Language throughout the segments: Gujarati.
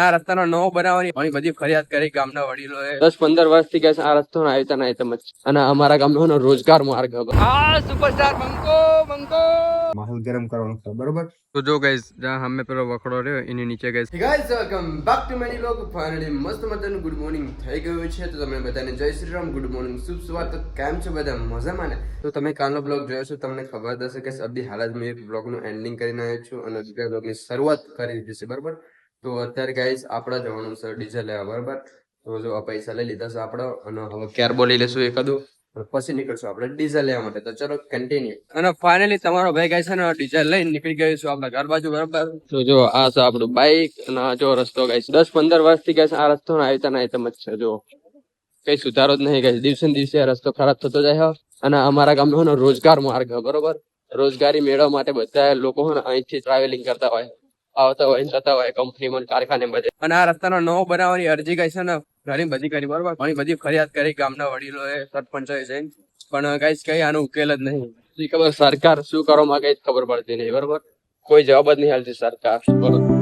આ રસ્તાનો નવો બનાવવાની ઘણી બધી ફરિયાદ કરી ગામના વડીલોએ 10-15 વર્ષથી કે આ રસ્તો આવતા ના તેમ જ અને અમારા ગામનો રોજગાર માર્ગ આ સુપરસ્ટાર બંકો માહોલ ગરમ કરવાનો છે બરોબર. તો જો ગાઈસ જ્યાં અમે પેલો વખડો રહ્યો એની નીચે guys welcome back too many log. Finally મસ્ત મજાનું ગુડ મોર્નિંગ થઈ ગયું છે. તો તમે બધાને જય શ્રી રામ, ગુડ મોર્નિંગ, શુભ સવાર. તો કેમ છો બધા, મજામાં ને? તો તમે કાલનો બ્લોગ જોયો છો, તમને ખબર હશે કે અભી હાલ જ મેં એક બ્લોગનું એન્ડિંગ કરીને આવ્યો છું અને બીજા બ્લોગની શરૂઆત કરી દીધી છે બરાબર. તો અત્યારે ગાઈસ આપણે જવાનું છે ડીઝલ લેવા બરાબર. તો જો આ પૈસા લઈ લીધા છે આપણે અને હવે કેરબો લઈ લેશું એકાદું પછી નીકળશું આપણે ડીઝલ લેવા માટે. તો ચલો કન્ટિન્યુ. અને ફાઇનલી તમારો ભાઈ ગાય છે ને ડીઝલ લઈને નીકળી ગયો છું આપણા ઘર બાજુ બરાબર. તો જો આ છે આપણું બાઈક અને આ જો રસ્તો ગાય 10-15 વર્ષથી ગાય આ રસ્તો આવતા ના તેમ જ છે. જો કઈ સુધારો જ નહીં ગાય, દિવસે ને દિવસે આ રસ્તો ખરાબ થતો જાય. અને અમારા ગામનો રોજગાર માર્ગ બરોબર. રોજગારી મેળવવા માટે બધા લોકો અહીંથી ટ્રાવેલિંગ કરતા હોય, આવતા હોય, જતા હોય કંપનીમાં, કારખાને બધે. અને આ રસ્તાનો નવો બનાવવાની અરજી ગઈ છે ને ઘણી બધી કરી બરોબર. ઘણી બધી ફરિયાદ કરી ગામના વડીલોએ, સરપંચોએ જઈને, પણ કઈ કઈ આનો ઉકેલ જ નહીં. ખબર સરકાર શું કરવા માંગે ખબર પડતી નહીં બરોબર. કોઈ જવાબ જ નહીં હાલતી સરકાર બરોબર.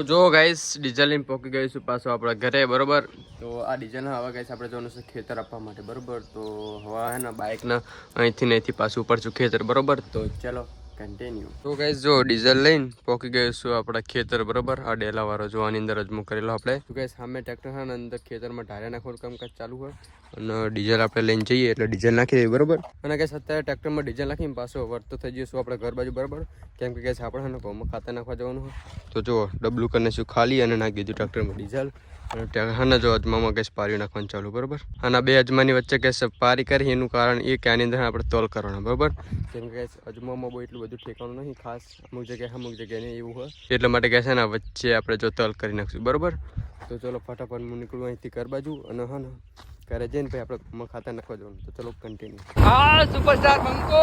જો ગાઈસ ડીઝલ લઈને પહોંચી ગયું છું પાછો આપણા ઘરે બરોબર. તો આ ડીઝલ હવે ગાઈસ આપણે જવાનું છે ખેતર આપવા માટે બરોબર. તો હવે હે ને બાઇકના અહીંથી પાછું ઉપર છું ખેતર બરોબર. તો ચલો કન્ટિન્યુ. તો ગાઈસ જો ડીઝલ લઈને પહોંચી ગયું છું આપણા ખેતર બરોબર. આ ડેલા વાળો જો આની અંદર અજમો કરેલો આપણે. તો ગાઈસ સામે ટ્રેક્ટર છે ને અંદર ખેતરમાં ઢાર્યા નાખવાનું કામકાજ ચાલુ હોય અને ડીઝલ આપણે લઈને જઈએ એટલે ડીઝલ નાખી દઈએ બરોબર. અને ગાઈસ અત્યારે ટ્રેક્ટરમાં ડીઝલ નાખીને પાછો વર્તો થઈ જઈશું આપણે ઘર બાજુ બરોબર. કેમ કે ગાઈસ આપણે ને ઘઉંમાં ખાતર નાખવા જવાનું હોય. તો જો ડબલું કરીને શું ખાલી અને નાખી દીધું ટ્રેક્ટરમાં ડીઝલ. અને હા જો અજમામાં ગેસ પારી નાખવાનું ચાલુ બરોબર. અને બે અજમાની વચ્ચે ગેસ પારી કરી એનું કારણ એ કે આની અંદર આપણે તોલ કરવાના બરોબર. કેમ કે અજમામાં બહુ એટલું બધું ઠેકાણું નહીં ખાસ, અમુક જગ્યાએ નહીં એવું હોય એટલા માટે ગેસ ને વચ્ચે આપણે જો તોલ કરી નાખશું બરોબર. તો ચલો ફટાફટ હું નીકળું અહીંથી ઘર બાજુ અને હા ને ઘરે જઈને પછી આપણે ખાતર નાખવા જવાનું. તો ચલો કન્ટિન્યુ. હા સુપરસ્ટાર બંકો.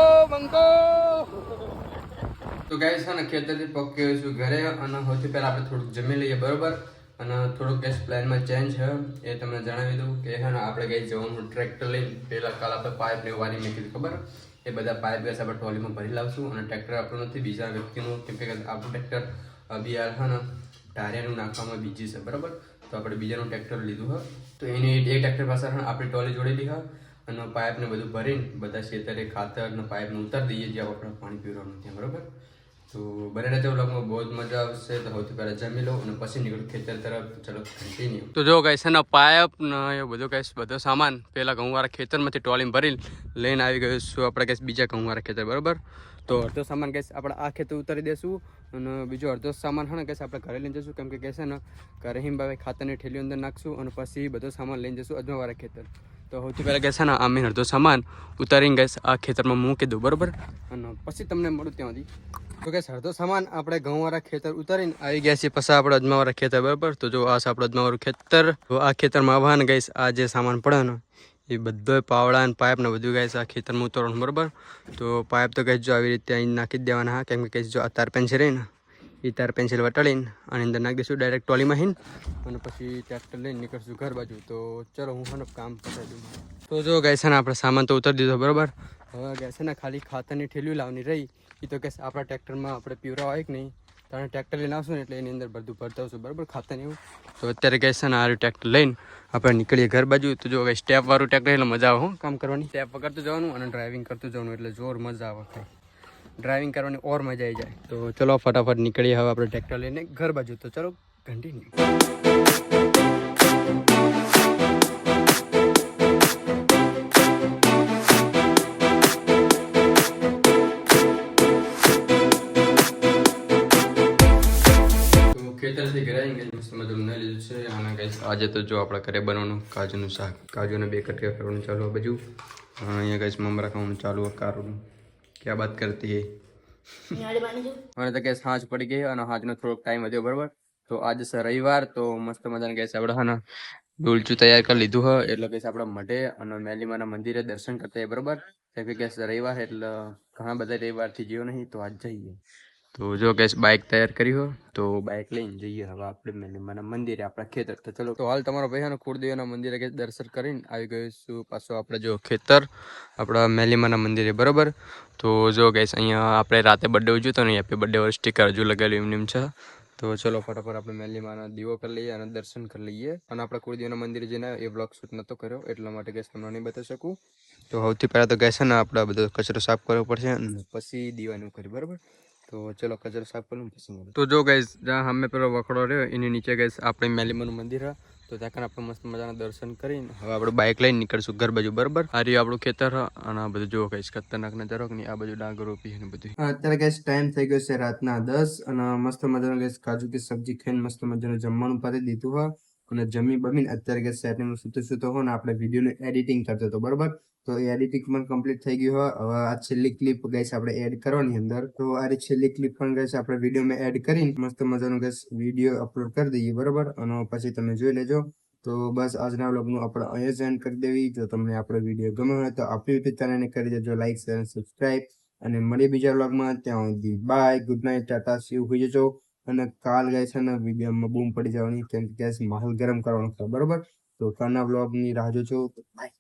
તો ગાઈસ છે ને ખેતરથી પકી ગયું છું ઘરે અને સૌથી પહેલાં આપણે થોડુંક જમી લઈએ બરોબર. અને થોડુંક ગેસ પ્લાનમાં ચેન્જ છે એ તમને જણાવી દઉં કે છે ને આપણે ગઈ જવાનું ટ્રેક્ટર લઈને પહેલાં કાલ આપણે પાઇપને વારી મૂકી ખબર. એ બધા પાઇપ ગેસ આપણે ટ્રોલીમાં ભરી લાવશું. અને ટ્રેક્ટર આપણું નથી, બીજા વ્યક્તિનું, કેમ કે આપણું ટ્રેક્ટર બિયાર છે ને ટાયરનું નાખવામાં બીજી છે બરાબર. તો આપણે બીજાનું ટ્રેક્ટર લીધું હોય તો એની એ ટ્રેક્ટર પાસે આપણી ટ્રોલી જોડેલી હોય અને પાઇપને બધું ભરીને બધા ખેતરે ખાતર અને પાઇપને ઉતારી દઈએ જ્યાં આપણે પાણી પીવાનું ત્યાં બરાબર. તો બને રહેજો વ્લોગમાં બહુ જ મજા આવશે. તો સૌથી પહેલાં જમી લો અને પછી નીકળું ખેતર તરફ. ચલો કન્ટિન્યુ. તો જો ગાઈસ એના પાઇપ ને એ બધો ગાઈસ બધો સામાન પહેલાં ઘઉંવાળા ખેતરમાંથી ટ્રોલીમાં ભરી લઈને આવી ગયો છું આપણે ગાઈસ બીજા ઘઉંવાળા ખેતર બરાબર. તો અડધો સામાન ગાઈસ આપણે આ ખેતર ઉતારી દઈશું અને બીજો અડધો સામાન છે ને ગાઈસ આપણે ઘરે લઈને જઈશું. કેમ કે છે ને ઘરે હિમભાઈ ખાતરની ઠેલી અંદર નાખશું અને પછી બધો સામાન લઈને જઈશું અજમાવાળા ખેતર. તો સૌથી પહેલાં ગેસ છે ને અમે અડધો સામાન ઉતારીને ગેસ આ ખેતરમાં મૂકી દઉં બરાબર, અને પછી તમને મળું ત્યાંથી. તો ગેસ અડધો સામાન આપણે ઘઉંવાળા ખેતર ઉતારીને આવી ગયા છીએ, પછી આપણે અજમાવાળા ખેતર બરાબર. તો જો આ છે આપણું અજમાવાળું ખેતર. તો આ ખેતરમાં આવવાને ગઈશ આ જે સામાન પડે ને એ બધો પાવડા અને પાઇપ ને બધું ગઈશ આ ખેતરમાં ઉતારવાનું બરાબર. તો પાઇપ તો ગઈ જો આવી રીતે અહીં નાખી જ દેવાના. હા, કેમ કે કહીશ જો આ તાર પેન્સિલ રહી ને એ તાર પેન્સિલ વટાડીને આની અંદર નાખી દઈશું ડાયરેક્ટ ટ્રોલીમાં હીને, અને પછી ટ્રેક્ટર લઈને નીકળશું ઘર બાજુ. તો ચલો હું પણ કામ પતાવી દઉં. તો જો ગઈ છે ને આપણે સામાન તો ઉતારી દીધો બરાબર. હવે ગઈ છે ને ખાલી ખાતરની ઠેલીઓ લાવવાની રહી. એ તો ગેસ આપણા ટ્રેક્ટરમાં આપણે પીવરા હોય કે નહીં, તમે ટ્રેક્ટર લઈને આવશું ને એટલે એની અંદર બધું ભરતા આવશું બરાબર ખાતર એવું. તો અત્યારે ગઈ છે ને આ ટ્રેક્ટર લઈને આપણે નીકળીએ ઘર બાજુ. તો જો ગઈ સ્ટેપવાળું ટ્રેક્ટર એટલે મજા આવે હું કામ કરવાની. સ્ટેપ પકડતું જવાનું અને ડ્રાઇવિંગ કરતું જવાનું એટલે જોર મજા આવે ખાઈ. ડ્રાઇવિંગ કરવાની ઓર મજા આવી જાય. તો ચલો ફટાફટ નીકળીએ હવે આપણે ટ્રેક્ટર લઈને ઘર બાજુ. તો ચલો કન્ટિન્યુ. ખેતરથી ઘરે આવી ગઈ મસ્ત મજાનું લઈ લીધું છે. અને ગાઈસ આજે તો જો આપણે ઘરે બનાવવાનું કાજુનું શાક, કાજુને 2 કટકા કરવાનું ચાલુ આ બાજુ. અહીંયા ગાઈસ મમરા ખાવાનું ચાલુ કારું. ક્યાં બાત કરતી હે. અને તો ગેસ સાંજ પડી ગઈ અને સાંજનો થોડોક ટાઈમ વધ્યો બરાબર. તો આજે છે રવિવાર. તો મસ્ત મજાને ગેસ આપણે હા ડોલચું તૈયાર કરી લીધું હોય એટલે ગેસ આપણે મઢે અને મેલીમાના મંદિરે દર્શન કરતા બરાબર. કેમ કે ગેસ રવિવાર એટલે ઘણા બધા રવિવારથી જીવો નહીં, તો આજ જઈએ. તો જો ગેસ બાઇક તૈયાર કરી હોય તો બાઇક લઈને જઈએ હવે આપણે મેલીમાના મંદિરે આપણા ખેતર. તો ચલો તો હાલ તમારો ભાઈ કુળદેવના મંદિરે ગેસ દર્શન કરીને આવી ગયો છું પાછો આપણે જો ખેતર આપણા મેલીમાના મંદિરે બરાબર. તો જો ગેસ અહીંયા આપણે રાતે બર્થડે ઉજવ્યો હતો ને હેપી બર્થડે વાળું સ્ટીકર હજુ લગાવેલું એમ છે. તો ચલો ફટાફટ આપણે મેલીમાના દીવો કરી લઈએ અને દર્શન કરી લઈએ. અને આપણે કુળદેવના મંદિરે જઈને એ બ્લોગ શૂટ નહોતો કર્યો એટલા માટે ગેસ તમને નહીં બતાવી શકું. તો સૌથી પહેલાં તો ગેસ છે ને આપણે બધો કચરો સાફ કરવો પડશે અને પછી દીવાનું કરી બરાબર. તો ચલો કચરો સાફ કરું પછી મળું. તો જો ગઈશ જ્યાં સામે પેલો વખડો રહ્યો એની નીચે ગઈશ આપણે મેલીમાનું મંદિર હા. તો ત્યાં આપણે મસ્ત મજાના દર્શન કરીને હવે આપણે બાઇક લઈને નીકળશું ઘર બાજુ બરાબર. આ રહ્યું આપણું ખેતર અને આ બધું જો ગઈશ ખતરનાક નજારો કે નહીં. આ બાજુ ડાંગર રોપી ને બધું. અત્યારે ગેસ ટાઈમ થઈ ગયો છે રાતના 10 અને મસ્ત મજાનું ગેસ કાજુ કે સબ્જી ખાઈને મસ્ત મજાનું જમવાનું પાડી દીધું હોય અને જમી બમીને અત્યારે ગેસ સેટિંગ સુતો હોય ને આપણે વિડીયોને એડિટિંગ કરતો હતો બરાબર. તો એ એડિટિંગ પણ કમ્પ્લીટ થઈ ગયું હોય. હવે આ છેલ્લી ક્લિપ ગઈશ આપણે એડ કરવાની અંદર. તો આ છેલ્લી ક્લિપ પણ ગઈશ આપણે વિડીયોમાં એડ કરીને મસ્ત મજાનું ગેસ વિડીયો અપલોડ કરી દઈએ બરાબર. અને પછી તમે જોઈ લેજો. તો બસ આજના વ્લોગનું આપણે અહીંયા જ એન્ડ કરી દેવી. જો તમને આપણો વિડીયો ગમ્યો હોય તો આપણી યુટ્યુબ ચેનલને કરી દેજો લાઈક શેર અને સબસ્ક્રાઈબ. અને મળીએ બીજા વ્લોગમાં. ત્યાં સુધી બાય, ગુડ નાઇટ, ટાટા, સીવ હોઈ જજો. અને કાલ ગઈ છે ને વિડીયોમાં બૂમ પડી જવાની કેમ કે ગેસ માહોલ ગરમ કરવાનો છે બરાબર. તો કાલના વ્લોગની રાહ જોજો. બાય.